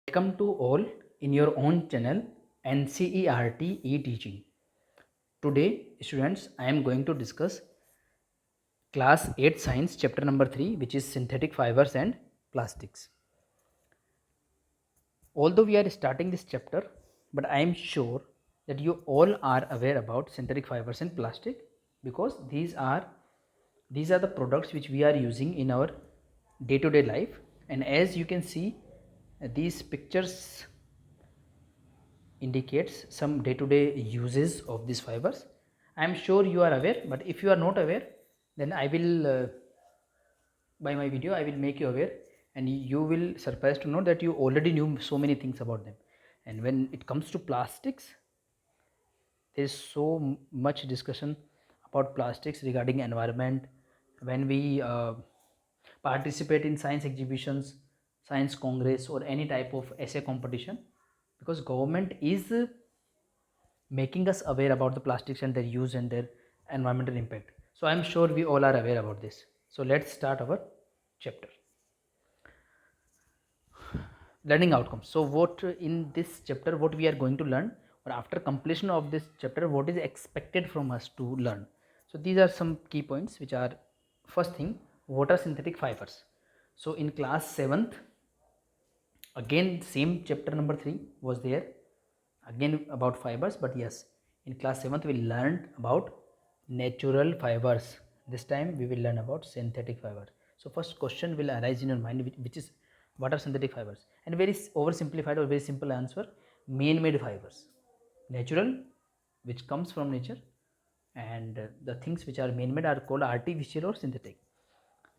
Welcome to all in your own channel NCERT e-teaching. Today students I am going to discuss class 8 science chapter number 3, which is synthetic fibers and plastics. Although we are starting this chapter, but I am sure that you all are aware about synthetic fibers and plastic, because these are the products which we are using in our day-to-day life. And as you can see, these pictures indicates some day-to-day uses of these fibers. I am sure you are aware, but if you are not aware, then I will by my video I will make you aware, and you will surprised to know that you already knew so many things about them. And when it comes to plastics, there is so much discussion about plastics regarding environment. When we participate in science exhibitions, science congress, or any type of essay competition, because government is making us aware about the plastics and their use and their environmental impact. So I'm sure we all are aware about this. So let's start our chapter. Learning outcomes. So what in this chapter, what we are going to learn, or after completion of this chapter, what is expected from us to learn. So these are some key points, which are: first thing, what are synthetic fibers? So in class 7th, again same chapter number 3 was there, again about fibers, but yes, in class 7th we learned about natural fibers. This time we will learn about synthetic fibers. So first question will arise in your mind, which is, what are synthetic fibers? And very oversimplified or very simple answer: man-made fibers. Natural, which comes from nature, and the things which are man-made are called artificial or synthetic.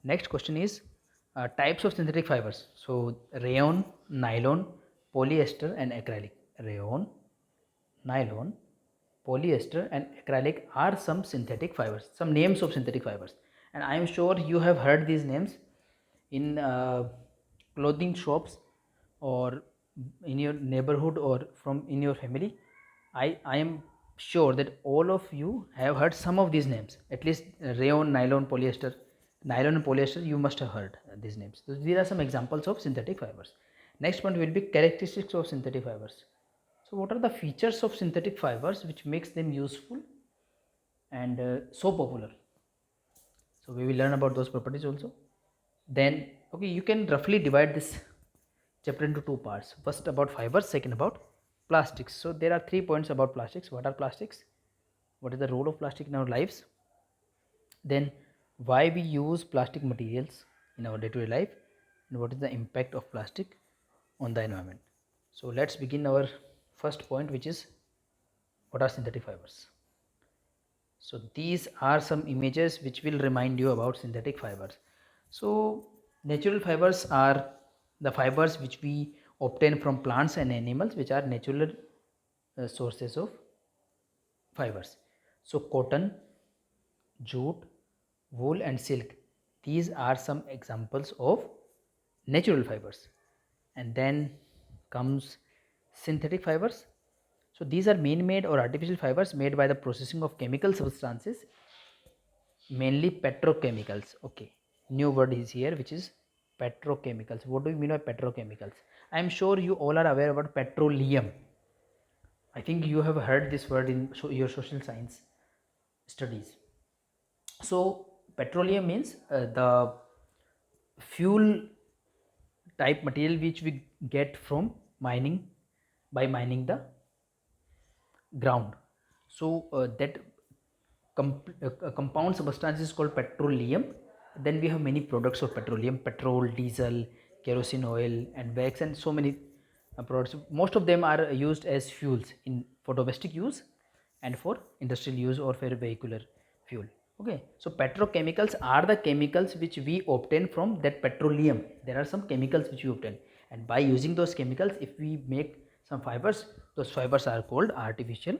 Next question is types of synthetic fibers. So rayon, nylon, polyester and acrylic. Rayon, nylon, polyester and acrylic are some synthetic fibers, some names of synthetic fibers. And I am sure you have heard these names in clothing shops, or in your neighborhood, or from in your family. I am sure that all of you have heard some of these names, at least rayon, nylon, polyester. Nylon and polyester, you must have heard these names. So these are some examples of synthetic fibers. Next point will be characteristics of synthetic fibers. So what are the features of synthetic fibers which makes them useful and so popular? So we will learn about those properties also. Then, okay, you can roughly divide this chapter into two parts. First about fibers, second about plastics. So there are 3 points about plastics. What are plastics? What is the role of plastic in our lives? Then why we use plastic materials in our day-to-day life, and what is the impact of plastic on the environment. So let's begin our first point, which is, what are synthetic fibers? So these are some images which will remind you about synthetic fibers. So natural fibers are the fibers which we obtain from plants and animals, which are natural sources of fibers. So cotton, jute, wool and silk, these are some examples of natural fibers. And then comes synthetic fibers. So these are man-made or artificial fibers made by the processing of chemical substances, mainly petrochemicals. Okay, new word is here, which is petrochemicals. What do you mean by petrochemicals? I am sure you all are aware about petroleum. I think you have heard this word in your social science studies. So petroleum means the fuel type material which we get from mining, by mining the ground. So that compound substance is called petroleum. Then we have many products of petroleum: petrol, diesel, kerosene oil and wax, and so many products. Most of them are used as fuels for domestic use and for industrial use or for vehicular fuel. Okay, so petrochemicals are the chemicals which we obtain from that petroleum. There are some chemicals which we obtain, and by using those chemicals, if we make some fibers, those fibers are called artificial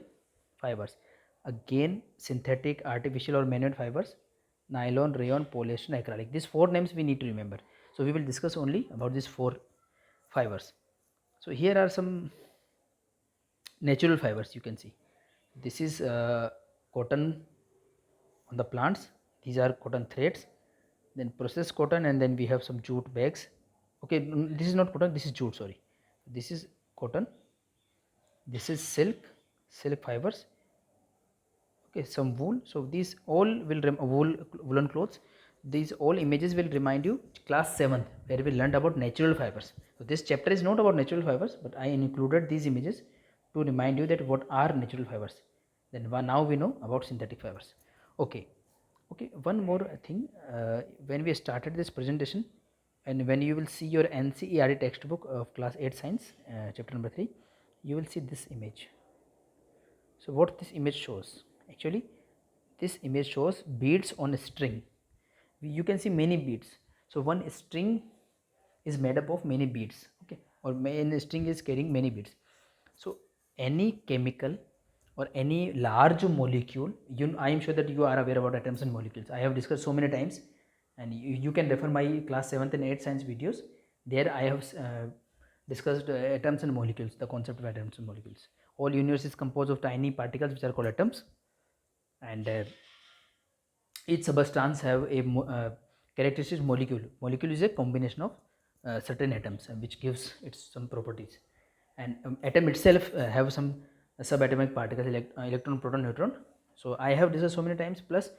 fibers. Again, synthetic, artificial or man-made fibers: nylon, rayon, polyester, acrylic. These 4 names we need to remember. So we will discuss only about these 4 fibers. So here are some natural fibers. You can see this is cotton on the plants. These are cotton threads, then processed cotton, and then we have some jute bags. Okay, this is not cotton, this is jute, sorry. this is cotton, this is silk fibers, okay, some wool. So these all will woolen clothes. These all images will remind you class 7th, where we learned about natural fibers. So this chapter is not about natural fibers, but I included these images to remind you that what are natural fibers. Then now we know about synthetic fibers. Okay, one more thing. When we started this presentation, and when you will see your NCERT textbook of class 8 science, chapter number 3, you will see this image. So what this image shows? Actually, this image shows beads on a string. You can see many beads. So one string is made up of many beads, okay, or main string is carrying many beads. So any chemical or any large molecule, I am sure that you are aware about atoms and molecules. I have discussed so many times, and you can refer my class 7th and 8th science videos. There I have discussed atoms and molecules, the concept of atoms and molecules. All universe is composed of tiny particles which are called atoms, and each substance have a characteristic molecule. Molecule is a combination of certain atoms, which gives it some properties. And atom itself have some subatomic particles, electron, proton, neutron. So I have discussed so many times. Plus,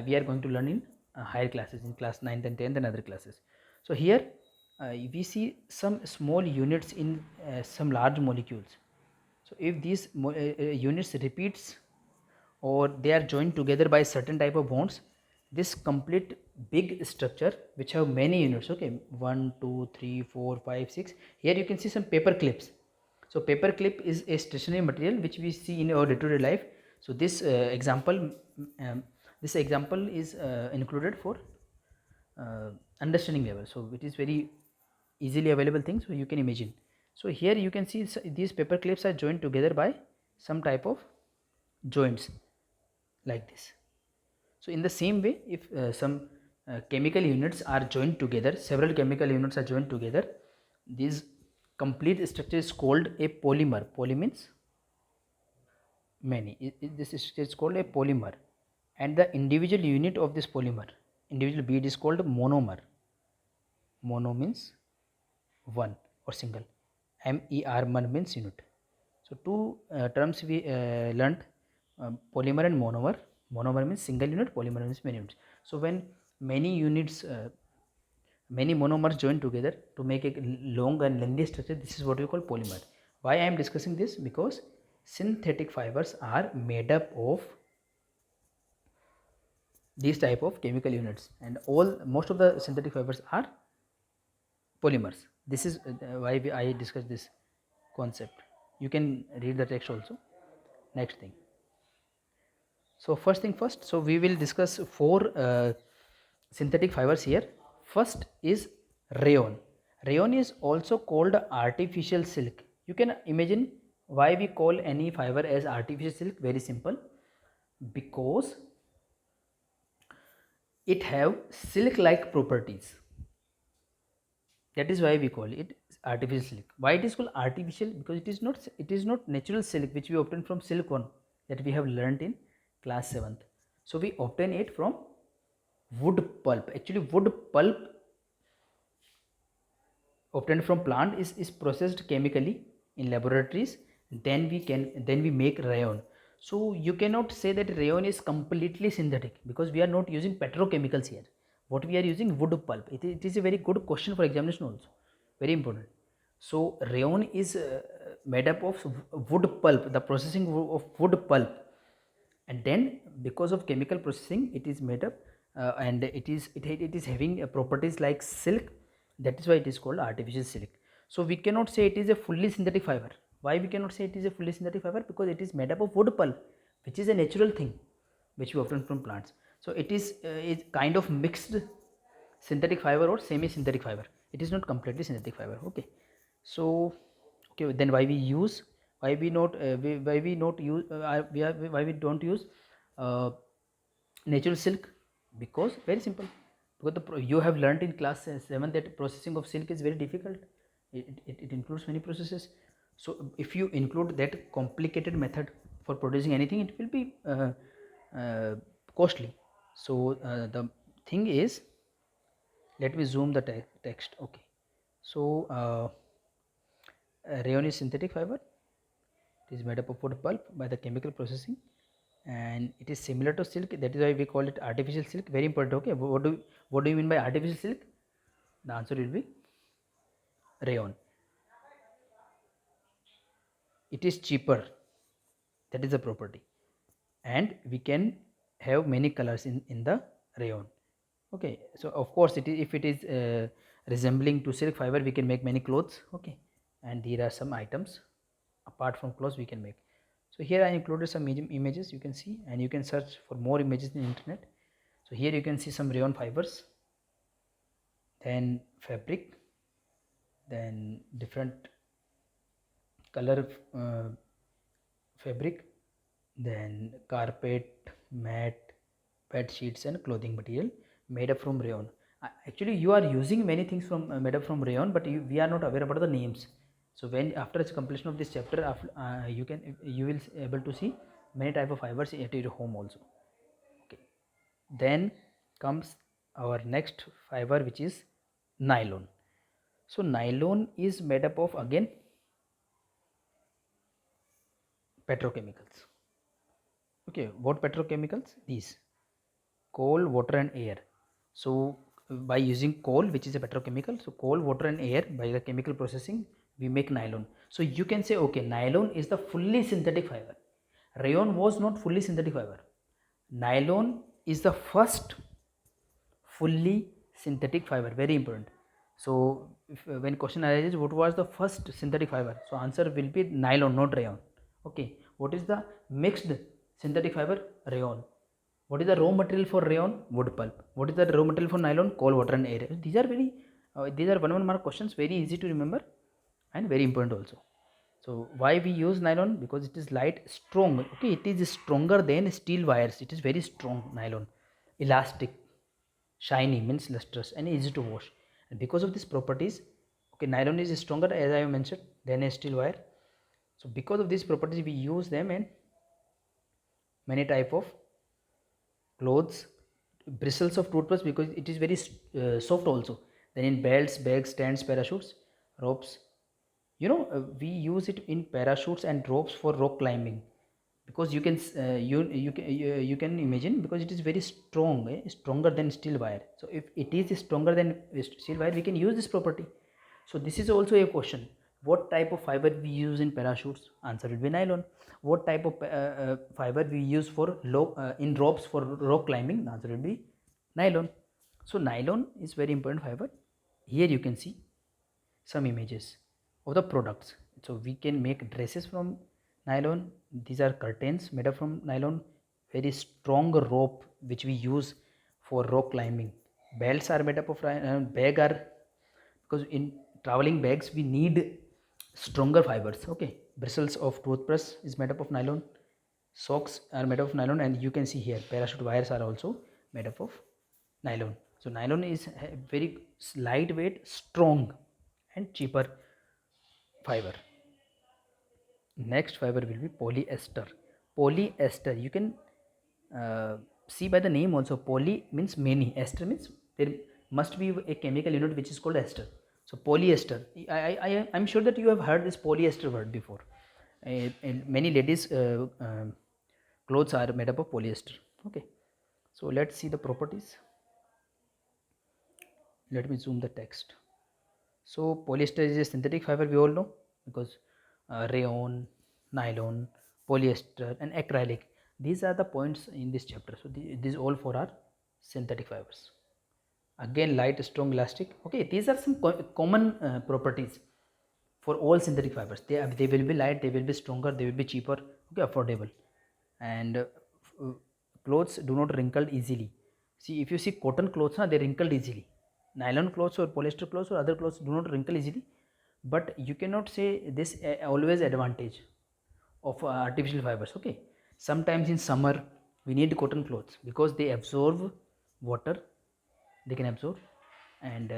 we are going to learn in higher classes, in class 9th and 10th and other classes. So here we see some small units in some large molecules. So if these units repeats, or they are joined together by certain type of bonds, this complete big structure which have many units, okay, 1 2 3 4 5 6. Here you can see some paper clips. So paper clip is a stationary material which we see in our day-to-day life. So this example is included for understanding level. So it is very easily available thing, so you can imagine. So here you can see these paper clips are joined together by some type of joints like this. So in the same way, if some chemical units are joined together, several chemical units are joined together, this complete structure is called a polymer. Poly means many. This is called a polymer, and the individual unit of this polymer, individual bead, is called monomer. Mono means one or single. MER means unit. So two terms we learnt, polymer and monomer. Monomer means single unit, polymer means many units. So when many units, many monomers join together to make a long and lengthy structure, this is what we call polymer. Why I am discussing this? Because synthetic fibers are made up of these type of chemical units, and most of the synthetic fibers are polymers. This is why I discussed this concept. You can read the text also. Next thing. So first thing first, so we will discuss four synthetic fibers here. First is rayon. Rayon is also called artificial silk. You can imagine why we call any fiber as artificial silk. Very simple, because it have silk like properties. That is why we call it artificial silk. Why it is called artificial? Because it is not natural silk which we obtain from silkworm that we have learnt in class 7th. So we obtain it from wood pulp. Actually, wood pulp obtained from plant is processed chemically in laboratories. Then we make rayon. So you cannot say that rayon is completely synthetic, because we are not using petrochemicals here. What we are using, wood pulp. It is a very good question for examination also, very important. So rayon is made up of wood pulp, the processing of wood pulp, and then because of chemical processing it is made up, and it is having properties like silk. That is why it is called artificial silk. So we cannot say it is a fully synthetic fiber. Why we cannot say it is a fully synthetic fiber? Because it is made up of wood pulp, which is a natural thing which we obtain from plants. So it is kind of mixed synthetic fiber or semi synthetic fiber. It is not completely synthetic fiber. Okay, so okay, then why we use, why we not why we not use why we don't use uh, natural silk? Because very simple, because you have learnt in class 7 that processing of silk is very difficult. It includes many processes. So if you include that complicated method for producing anything, it will be uh, costly. So the thing is, let me zoom the text. Okay, so rayon is synthetic fiber. It is made up of wood pulp by the chemical processing, and it is similar to silk. That is why we call it artificial silk. Very important. Okay, what do you mean by artificial silk? The answer will be rayon. It is cheaper. That is the property, and we can have many colors in the rayon. Okay, so of course it is, if it is resembling to silk fiber, we can make many clothes. Okay, and there are some items apart from clothes we can make. So here I included some images, you can see, and you can search for more images in the internet. So here you can see some rayon fibers, then fabric, then different color fabric, then carpet, mat, bed sheets, and clothing material made up from rayon. Actually, you are using many things from made up from rayon, but we are not aware about the names. So when after its completion of this chapter, you will able to see many type of fibers at your home also. Okay. Then comes our next fiber, which is nylon. So nylon is made up of, again, petrochemicals. Okay, what petrochemicals? These: coal, water, and air. So by using coal, which is a petrochemical, so coal, water, and air, by the chemical processing, we make nylon. So you can say, okay, nylon is the fully synthetic fiber. Rayon was not fully synthetic fiber. Nylon is the first fully synthetic fiber. Very important. So when question arises, what was the first synthetic fiber? So answer will be nylon, not rayon. Okay, what is the mixed synthetic fiber? Rayon. What is the raw material for rayon? Wood pulp. What is the raw material for nylon? Coal, water, and air. These are very these are one mark questions, very easy to remember and very important also. So why we use nylon? Because it is light, strong. Okay, it is stronger than steel wires. It is very strong nylon, elastic, shiny, means lustrous, and easy to wash. And because of these properties, okay, nylon is stronger, as I have mentioned, than a steel wire. So because of these properties, we use them in many type of clothes, bristles of toothbrush, because it is very soft also. Then in belts, bags, stands, parachutes, ropes. We use it in parachutes and ropes for rock climbing, because you can you can imagine, because it is very strong, stronger than steel wire. So if it is stronger than steel wire, we can use this property. So this is also a question: what type of fiber we use in parachutes? Answer will be nylon. What type of fiber we use for in ropes for rock climbing? The answer will be nylon. So nylon is very important fiber. Here you can see some images of the products. So we can make dresses from nylon. These are curtains made up from nylon. Very strong rope which we use for rock climbing. Belts are made up of bag are, because in traveling bags we need stronger fibers. Okay, bristles of toothbrush is made up of nylon. Socks are made of nylon, and you can see here parachute wires are also made up of nylon. So nylon is very lightweight, strong, and cheaper fiber. Next fiber will be polyester. Polyester, you can see by the name also. Poly means many, ester means there must be a chemical unit which is called ester. So polyester, I'm sure that you have heard this polyester word before. And many ladies clothes are made up of polyester. Okay, so let's see the properties. Let me zoom the text. So polyester is a synthetic fiber, we all know, because rayon, nylon, polyester, and acrylic, these are the points in this chapter. So these all four are synthetic fibers. Again, light, strong, elastic. Okay, these are some common properties for all synthetic fibers. They will be light, they will be stronger, they will be cheaper, okay, affordable, and clothes do not wrinkle easily. See, if you see cotton clothes, they wrinkle easily. Nylon clothes or polyester clothes or other clothes do not wrinkle easily. But you cannot say this always advantage of artificial fibers. Okay, sometimes in summer we need cotton clothes because they absorb water, they can absorb, and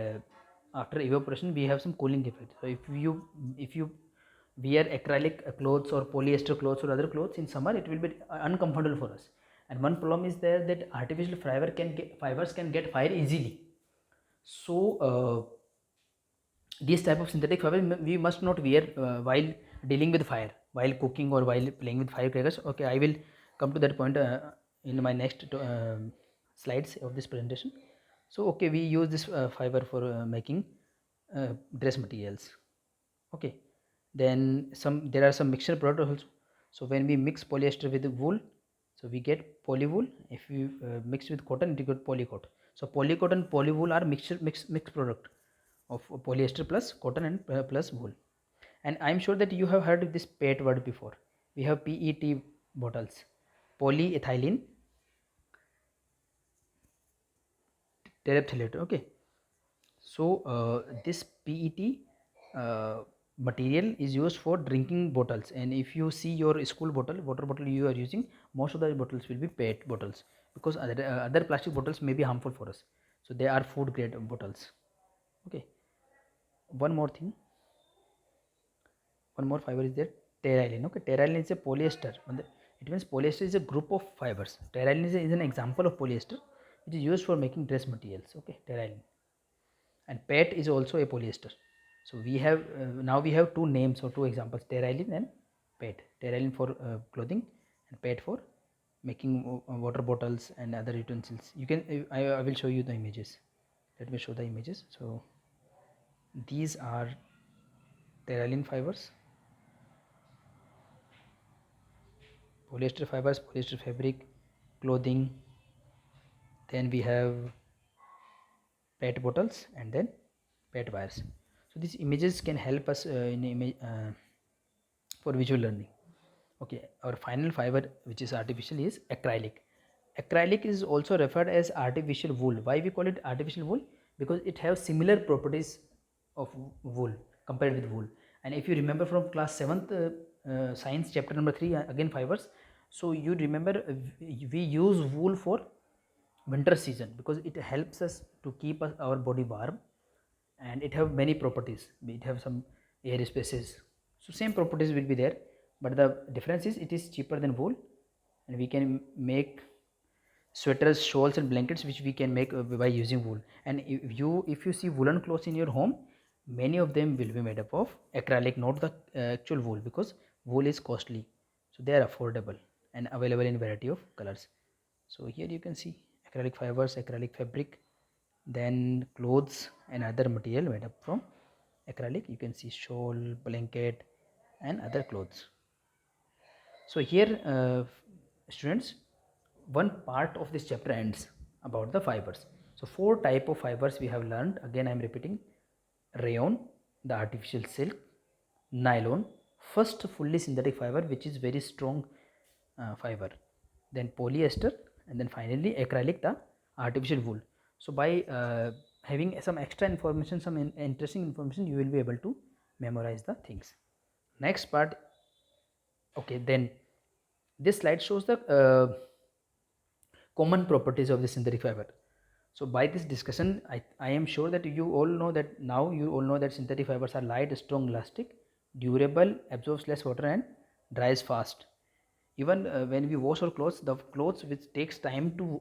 after evaporation we have some cooling effect. So if you wear acrylic clothes or polyester clothes or other clothes in summer, it will be uncomfortable for us. And one problem is there, that artificial fibers can get fire easily. So these type of synthetic fiber we must not wear while dealing with fire, while cooking or while playing with firecrackers. Okay, I will come to that point in my next slides of this presentation. So okay, we use this fiber for making dress materials. Okay, then there are some mixture products also. So when we mix polyester with wool, so we get polywool. If you mix with cotton, you get polycot. So polycot and polywool are mixed product of polyester plus cotton and plus wool. And I'm sure that you have heard this PET word before. We have PET bottles, polyethylene terephthalate. Okay, so this PET material is used for drinking bottles, and if you see your school bottle, water bottle you are using, most of the bottles will be PET bottles, because other plastic bottles may be harmful for us. So they are food grade bottles. Okay, one more thing, one more fiber is there, terylene. Okay, terylene is a polyester. It means polyester is a group of fibers. Terylene is an example of polyester which is used for making dress materials. Okay, terylene. And PET is also a polyester. So we have now we have two names or two examples, terylene and PET. Terylene for clothing and PET for making water bottles and other utensils. You can I will show you the images. Let me show the images. So these are terylene fibers, polyester fibers, polyester fabric, clothing. Then we have PET bottles and then PET wires. So these images can help us in image for visual learning. Okay, our final fiber which is artificial is acrylic. Acrylic is also referred as artificial wool. Why we call it artificial wool? Because it has similar properties of wool compared with wool. And if you remember from class 7th science chapter number 3, again fibers, so you remember we use wool for winter season because it helps us to keep our body warm, and it have many properties. It have some air spaces, so same properties will be there, but the difference is it is cheaper than wool, and we can make sweaters, shawls and blankets which we can make by using wool. And if you see woolen clothes in your home, many of them will be made up of acrylic, not the actual wool, because wool is costly, so they are affordable and available in variety of colors. So here you can see acrylic fibers, acrylic fabric, then clothes and other material made up from acrylic. You can see shawl, blanket and other clothes. So here students, one part of this chapter ends about the fibers. So four type of fibers we have learned. Again I am repeating: rayon, the artificial silk; nylon, first fully synthetic fiber which is very strong fiber; then polyester; and then finally acrylic, the artificial wool. So by having some extra information, some interesting information, you will be able to memorize the things. Next part. Okay, then this slide shows the common properties of the synthetic fiber. So by this discussion, I am sure that you all know that now you all know that synthetic fibers are light, strong, elastic, durable, absorbs less water and dries fast. Even when we wash our clothes, the clothes which takes time to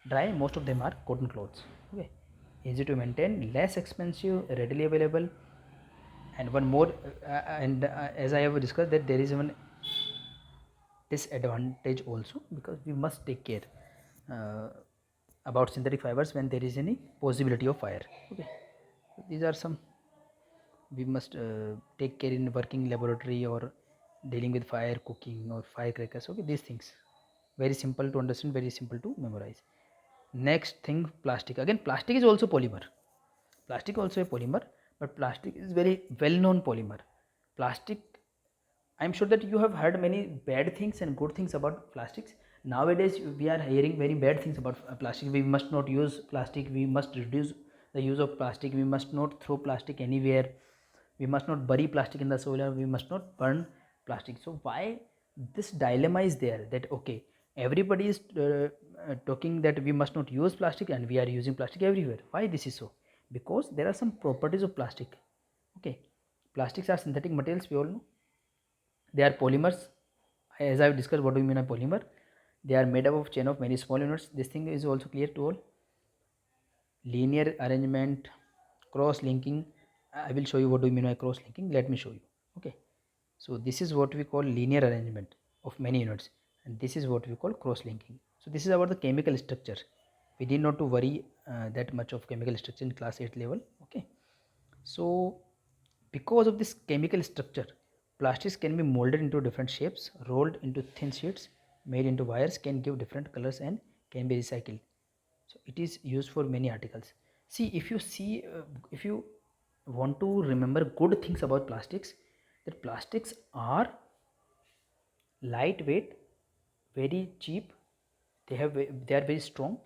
dry, most of them are cotton clothes. Okay, easy to maintain, less expensive, readily available. And one more, as I have discussed, that there is one disadvantage also, because we must take care uh, about synthetic fibers when there is any possibility of fire. Okay, so these are some we must take care in working laboratory or dealing with fire, cooking or firecrackers. Okay, these things very simple to understand, very simple to memorize. Next thing, plastic. Again, plastic is also polymer. Plastic also a polymer, but plastic is very well known polymer. Plastic, I'm sure that you have heard many bad things and good things about plastics. Nowadays, we are hearing very bad things about plastic. We must not use plastic. We must reduce the use of plastic. We must not throw plastic anywhere. We must not bury plastic in the soil. Or we must not burn plastic. So why this dilemma is there? That okay, everybody is talking that we must not use plastic, and we are using plastic everywhere. Why this is so? Because there are some properties of plastic. Okay, plastics are synthetic materials. We all know they are polymers. As I have discussed, what do we mean by polymer? They are made up of chain of many small units. This thing is also clear to all. Linear arrangement, cross linking, I will show you what do you mean by cross linking. Let me show you. Okay, so this is what we call linear arrangement of many units, and this is what we call cross linking. So this is about the chemical structure. We need not to worry that much of chemical structure in class 8 level. Okay, so because of this chemical structure, plastics can be molded into different shapes, rolled into thin sheets, made into wires, can give different colors, and can be recycled. So it is used for many articles. If you want to remember good things about plastics, that plastics are lightweight, very cheap, they are very strong.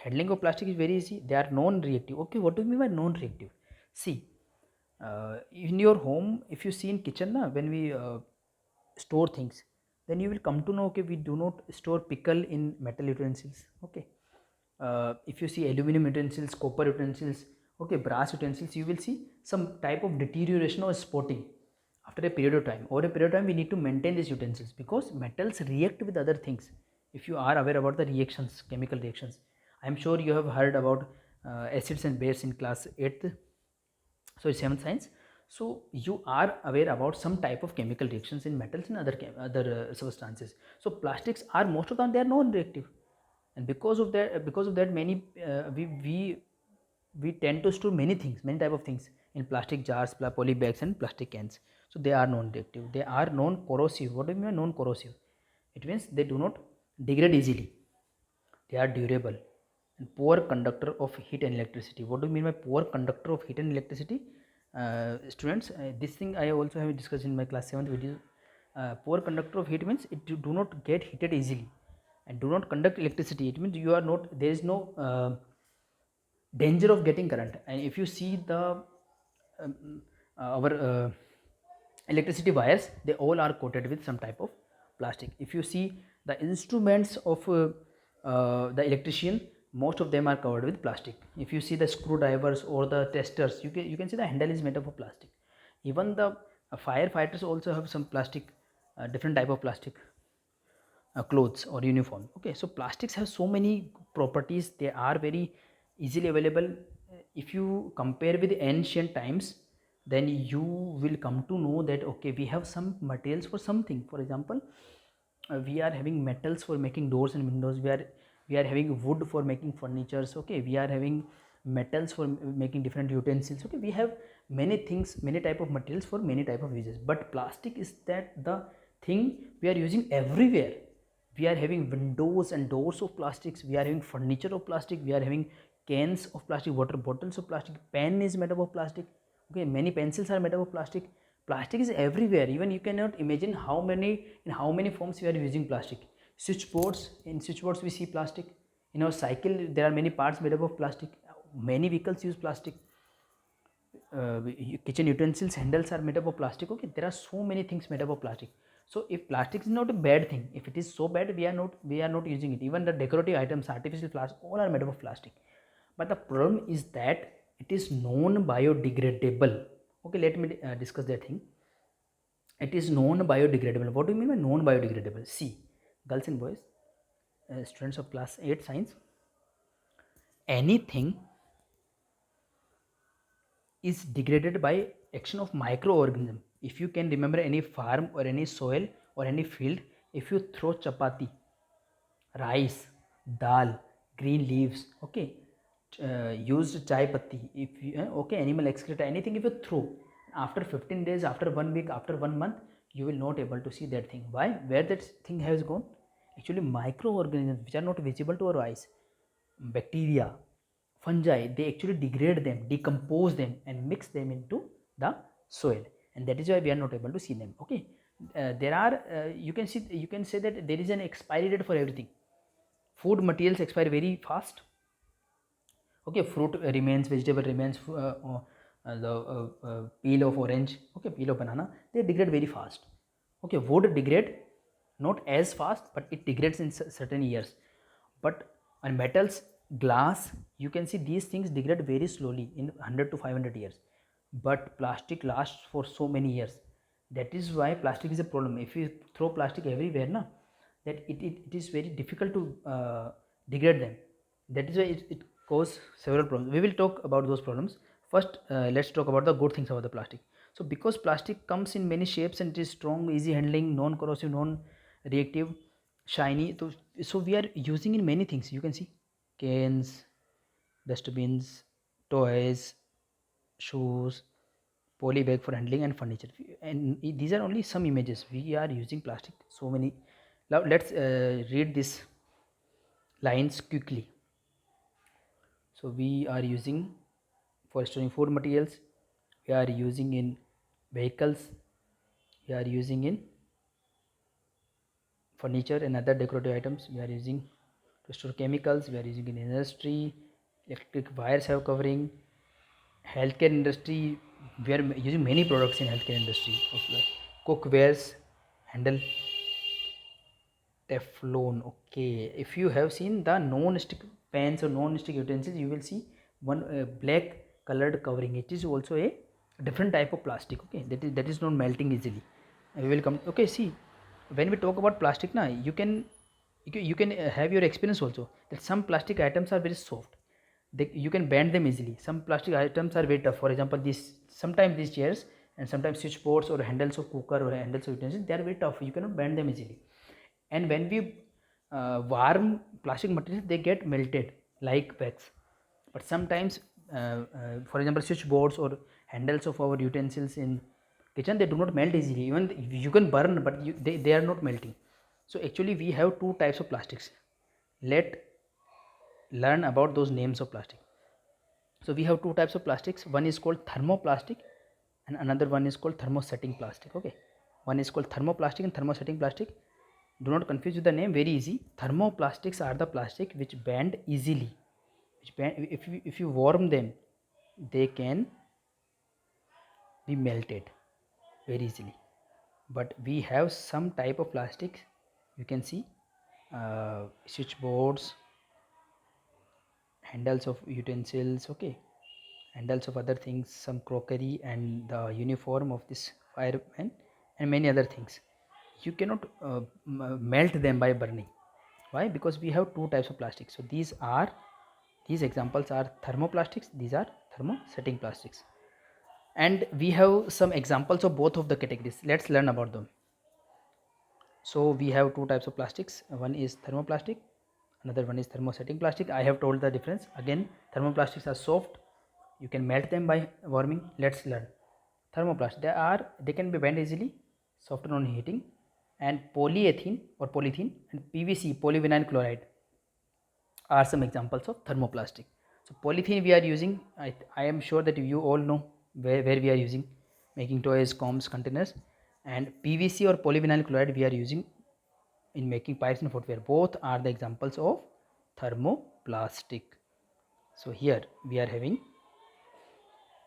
Handling of plastic is very easy. They are non-reactive. Okay, what do you mean by non-reactive? See, in your home, if you see in kitchen na, when we store things, then you will come to know, okay, we do not store pickle in metal utensils. Okay, if you see aluminum utensils, copper utensils, okay, brass utensils, you will see some type of deterioration or spotting after a period of time. Over a period of time, we need to maintain these utensils because metals react with other things. If you are aware about the reactions, chemical reactions, I am sure you have heard about acids and bases in class 8th, so 7th science. So you are aware about some type of chemical reactions in metals and other substances. So plastics are, most of them, they are non-reactive, and because of that many we tend to store many things, many type of things in plastic jars, poly bags, and plastic cans. So they are non-reactive, they are non-corrosive. What do you mean by non-corrosive? It means they do not degrade easily, they are durable, and poor conductor of heat and electricity. What do you mean by poor conductor of heat and electricity? Students, this thing I also have discussed in my class 7th video. Poor conductor of heat means it do not get heated easily and do not conduct electricity. It means you are not, there is no danger of getting current. And if you see the our electricity wires, they all are coated with some type of plastic. If you see the instruments of the electrician, most of them are covered with plastic. If you see the screwdrivers or the testers, you can see the handle is made up of plastic. Even the firefighters also have some plastic, different type of plastic clothes or uniform. Okay, so plastics have so many properties, they are very easily available. If you compare with ancient times, then you will come to know that okay, we have some materials for something. For example, we are having metals for making doors and windows, we are having wood for making furnitures. Okay, we are having metals for making different utensils. Okay, we have many things, many type of materials for many type of uses. But plastic is that the thing we are using everywhere. We are having windows and doors of plastics, we are having furniture of plastic, we are having cans of plastic, water bottles of plastic, pen is made up of plastic. Okay, many pencils are made up of plastic. Plastic is everywhere, even you cannot imagine how many forms we are using plastic. Switchboards, in switchboards we see plastic. In our cycle there are many parts made up of plastic. Many vehicles use plastic. Kitchen utensils handles are made up of plastic. Okay, there are so many things made up of plastic. So if plastic is not a bad thing, if it is so bad, we are not using it. Even the decorative items, artificial flowers, all are made up of plastic. But the problem is that it is non biodegradable. Okay, let me discuss that thing. It is non biodegradable. What do you mean by non biodegradable? See, girls and boys, students of class 8 science, anything is degraded by action of microorganism. If you can remember any farm or any soil or any field, if you throw chapati, rice, dal, green leaves, okay, used chai patti, if you, okay, animal excreta, anything, if you throw, after 15 days, after 1 week, after 1 month, you will not able to see that thing. Why? Where that thing has gone? Actually, microorganisms which are not visible to our eyes, bacteria, fungi, they actually degrade them, decompose them, and mix them into the soil, and that is why we are not able to see them. Okay, there are you can say that there is an expiry date for everything. Food materials expire very fast. Okay, fruit remains, vegetable remains, the peel of orange, okay, peel of banana, they degrade very fast. Okay, wood degrade not as fast, but it degrades in certain years. But on metals, glass, you can see these things degrade very slowly in 100 to 500 years. But plastic lasts for so many years. That is why plastic is a problem. If you throw plastic everywhere, na, that it is very difficult to degrade them. That is why it causes several problems. We will talk about those problems. First, let's talk about the good things about the plastic. So because plastic comes in many shapes and it is strong, easy handling, non-corrosive, non-reactive, shiny, so we are using in many things. You can see cans, dustbins, toys, shoes, poly bag for handling and furniture. And these are only some images. We are using plastic so many. Now let's read these lines quickly. So we are using for storing food materials, we are using in vehicles, we are using in furniture and other decorative items, we are using to store chemicals, we are using in industry, electric wires have covering, healthcare industry, we are using many products in healthcare industry, cookwares, handle, Teflon. Okay, if you have seen the non-stick pans or non-stick utensils, you will see one black colored covering. It is also a different type of plastic. Okay, that is not melting easily. We will come. Okay, see, when we talk about plastic, now you can have your experience also that some plastic items are very soft. You can bend them easily. Some plastic items are very tough. For example, sometimes these chairs and sometimes switchboards or handles of cooker or handles of utensils, they are very tough. You cannot bend them easily, and when we warm plastic materials, they get melted like wax. But sometimes for example, switchboards or handles of our utensils in kitchen, they do not melt easily. Even you can burn, but they are not melting. So actually we have two types of plastics. Let learn about those names of plastic. So we have two types of plastics. One is called thermoplastic and another one is called thermosetting plastic. Okay, one is called thermoplastic and thermosetting plastic. Do not confuse with the name, very easy. Thermoplastics are the plastic which bend easily. Which bend, if you warm them, they can be melted very easily. But we have some type of plastics. You can see switchboards, handles of utensils, okay, handles of other things, some crockery, and the uniform of this fireman, and many other things. You cannot melt them by burning. Why? Because we have two types of plastics. So these examples are thermoplastics, these are thermosetting plastics, and we have some examples of both of the categories. Let's learn about them. So we have two types of plastics. One is thermoplastic, another one is thermosetting plastic. I have told the difference. Again, thermoplastics are soft, you can melt them by warming. Let's learn thermoplastic. They can be bent easily, soften on heating. And polyethylene or polythene and PVC, polyvinyl chloride, are some examples of thermoplastic. So polythene we are using, I am sure that you all know where we are using, making toys, combs, containers. And PVC or polyvinyl chloride we are using in making pipes and footwear. Both are the examples of thermoplastic. So here we are having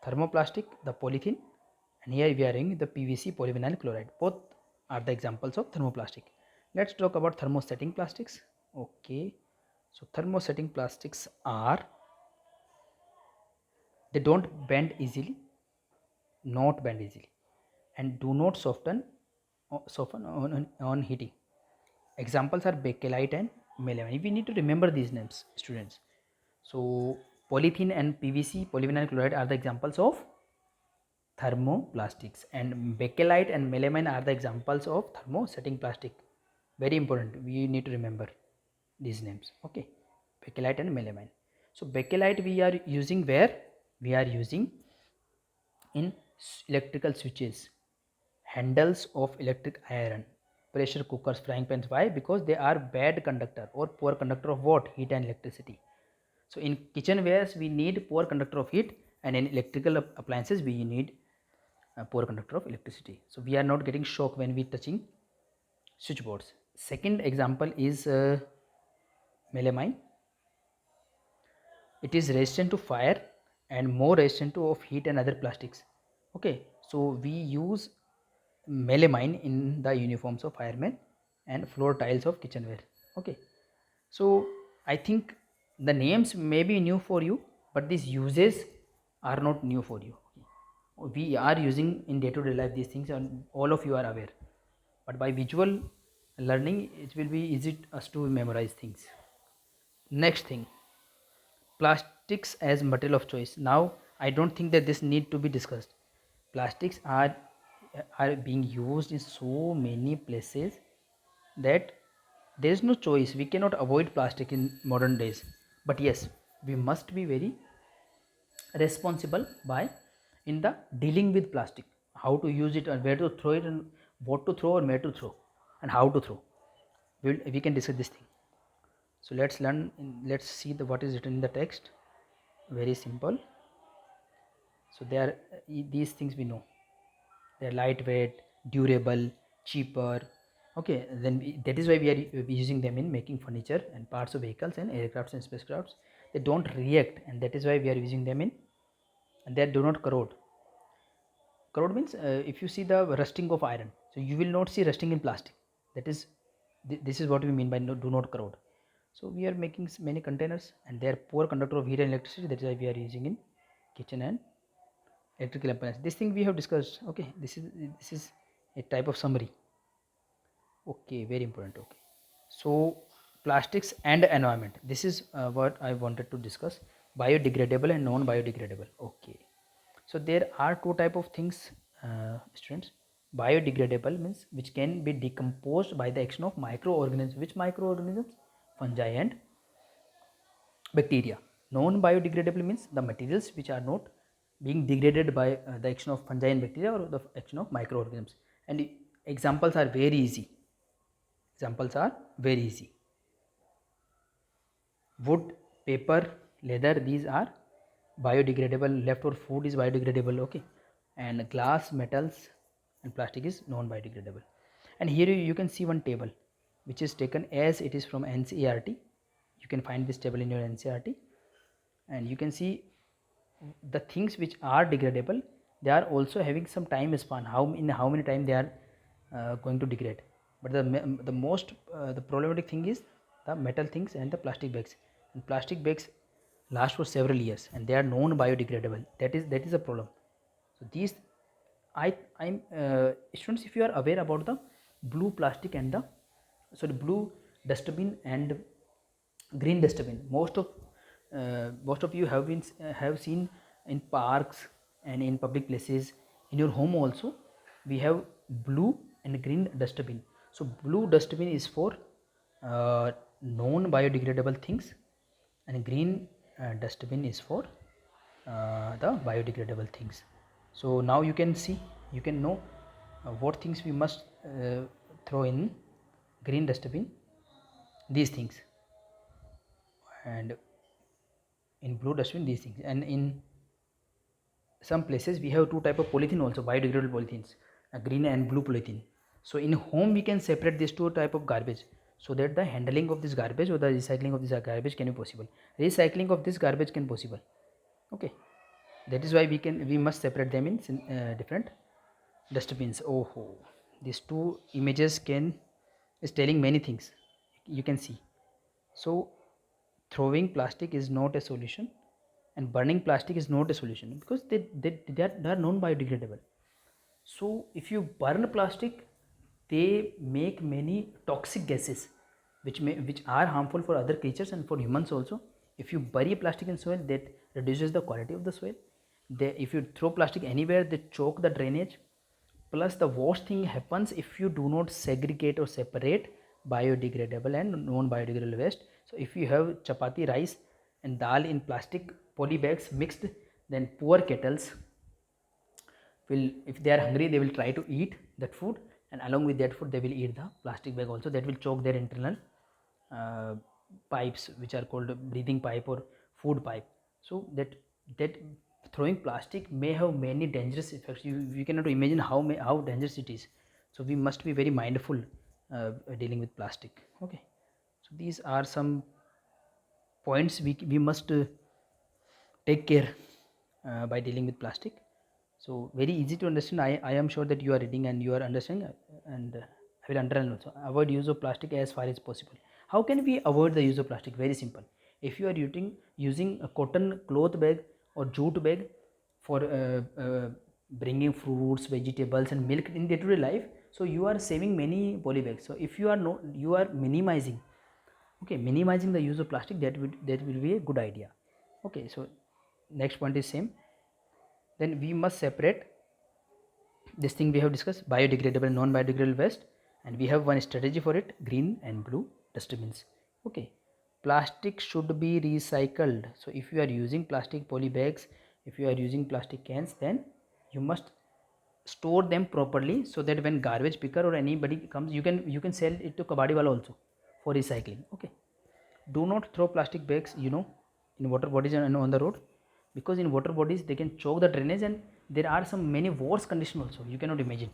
thermoplastic, the polythene, and here we are having the PVC, polyvinyl chloride. Both are the examples of thermoplastic. Let's talk about thermosetting plastics. Okay, so thermosetting plastics are, they don't bend easily, not bend easily, and do not soften on heating. Examples are bakelite and melamine. We need to remember these names, students. So polythene and PVC, polyvinyl chloride, are the examples of thermoplastics, and bakelite and melamine are the examples of thermosetting plastic. Very important, we need to remember these names. Okay, bakelite and melamine. So bakelite we are using where? We are using in electrical switches, handles of electric iron, pressure cookers, frying pans. Why? Because they are bad conductor or poor conductor of what? Heat and electricity. So in kitchenwares we need poor conductor of heat, and in electrical appliances we need a poor conductor of electricity. So we are not getting shock when we touching switchboards. Second example is melamine. It is resistant to fire and more resistant to of heat and other plastics. Okay, so we use melamine in the uniforms of firemen and floor tiles of kitchenware. Okay, so I think the names may be new for you, but these uses are not new for you. We are using in day-to-day life these things, and all of you are aware, but by visual learning it will be easy us to memorize things. Next thing, plastics as material of choice. Now I don't think that this need to be discussed. Plastics are being used in so many places that there is no choice. We cannot avoid plastic in modern days. But yes, we must be very responsible by in the dealing with plastic, how to use it and where to throw it and what to throw and where to throw and how to throw. We can discuss this thing. So let's learn. Let's see what is written in the text. Very simple. So they are these things we know. They are lightweight, durable, cheaper. Okay, then that is why we are using them in making furniture and parts of vehicles and aircrafts and spacecrafts. They don't react, and that is why we are using them in, and they do not corrode. Corrode means if you see the rusting of iron, so you will not see rusting in plastic. That is, this is what we mean by do not corrode. So we are making many containers, and they are poor conductor of heat and electricity. That is why we are using in kitchen and electrical appliances. This thing we have discussed. Okay, this is a type of summary. Okay, very important. Okay, so plastics and environment. This is what I wanted to discuss: biodegradable and non-biodegradable. Okay, so there are two type of things, students. Biodegradable means which can be decomposed by the action of microorganisms. Which microorganisms? Fungi and bacteria. Non-biodegradable means the materials which are not being degraded by the action of fungi and bacteria or the action of microorganisms. And examples are very easy. Examples are very easy. Wood, paper, leather, these are biodegradable. Leftover food is biodegradable. Okay, and glass, metals, and plastic is non-biodegradable. And here you can see one table which is taken as it is from NCERT. You can find this table in your NCERT, and you can see the things which are degradable, they are also having some time span, how many time they are going to degrade. But the most the problematic thing is the metal things and the plastic bags, and plastic bags last for several years and they are non biodegradable. That is a problem. So these I'm students, if you are aware about the blue plastic and the blue dustbin and green dustbin, most of you have seen in parks and in public places, in your home also we have blue and green dustbin. So blue dustbin is for non biodegradable things, and green dustbin is for the biodegradable things. So now you can see, you can know what things we must throw in green dustbin, these things, and in blue dustbin these things. And in some places we have two type of polythene also, biodegradable polythenes, green and blue polythene. So in home we can separate these two type of garbage, so that the handling of this garbage or the recycling of this garbage can be possible. Recycling of this garbage can possible. Okay, that is why we must separate them in different dustbins. Oh, these two images is telling many things, you can see. So throwing plastic is not a solution, and burning plastic is not a solution, because they are non biodegradable. So if you burn plastic, they make many toxic gases which are harmful for other creatures and for humans also. If you bury plastic in soil, that reduces the quality of the soil. If you throw plastic anywhere, they choke the drainage. Plus the worst thing happens if you do not segregate or separate biodegradable and non biodegradable waste. So if you have chapati, rice and dal in plastic poly bags mixed, then poor kettles will, if they are hungry, they will try to eat that food, and along with that food they will eat the plastic bag also. That will choke their internal pipes, which are called breathing pipe or food pipe. So that throwing plastic may have many dangerous effects. You cannot imagine how dangerous it is. So we must be very mindful dealing with plastic. Okay, so these are some points we must take care by dealing with plastic. So very easy to understand. I am sure that you are reading and you are understanding, and I will underline also. Avoid use of plastic as far as possible. How can we avoid the use of plastic? Very simple. If you are using a cotton cloth bag or jute bag for bringing fruits, vegetables and milk in day-to-day life, so you are saving many poly bags. So if you are minimizing, okay, minimizing the use of plastic, that will be a good idea. Okay, so next point is same. then we must separate this thing we have discussed, biodegradable and non-biodegradable waste, and we have one strategy for it, green and blue dustbins. Okay, plastic should be recycled. So if you are using plastic poly bags, if you are using plastic cans, then you must store them properly, so that when garbage picker or anybody comes, you can sell it to kabadi wala also for recycling. Okay, do not throw plastic bags in water bodies and on the road, because in water bodies they can choke the drainage, and there are some many worse condition also you cannot imagine.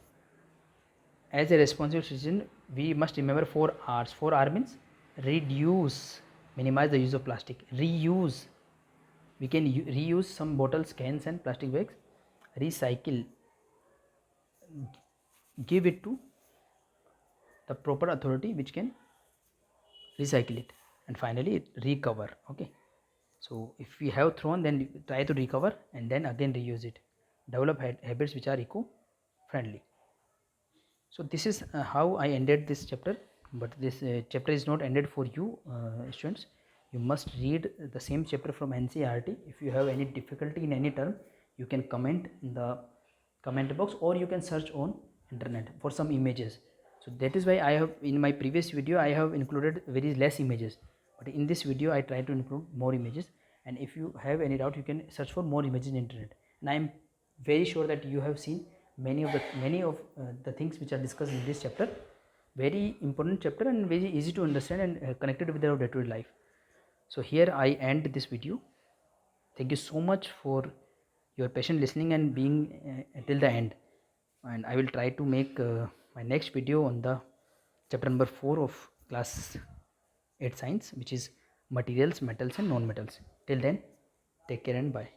As a responsible citizen, we must remember 4 R's. 4 R means reduce, minimize the use of plastic. Reuse, we can reuse some bottles, cans and plastic bags. Recycle, give it to the proper authority which can recycle it. And finally, recover. Okay, so if we have thrown, then try to recover and then again reuse it. Develop habits which are eco friendly. So this is how I ended this chapter, but this chapter is not ended for you students. You must read the same chapter from NCERT. If you have any difficulty in any term, you can comment in the comment box, or you can search on internet for some images. So that is why I have, in my previous video I have included very less images, but in this video I try to include more images. And if you have any doubt, you can search for more images in internet. And I am very sure that you have seen many of the things which are discussed in this chapter. Very important chapter and very easy to understand and connected with our day-to-day life. So here I end this video. Thank you so much for your patient listening and being till the end. And I will try to make my next video on the chapter number 4 of class 8 science, which is materials, metals and non-metals. Till then, take care and bye.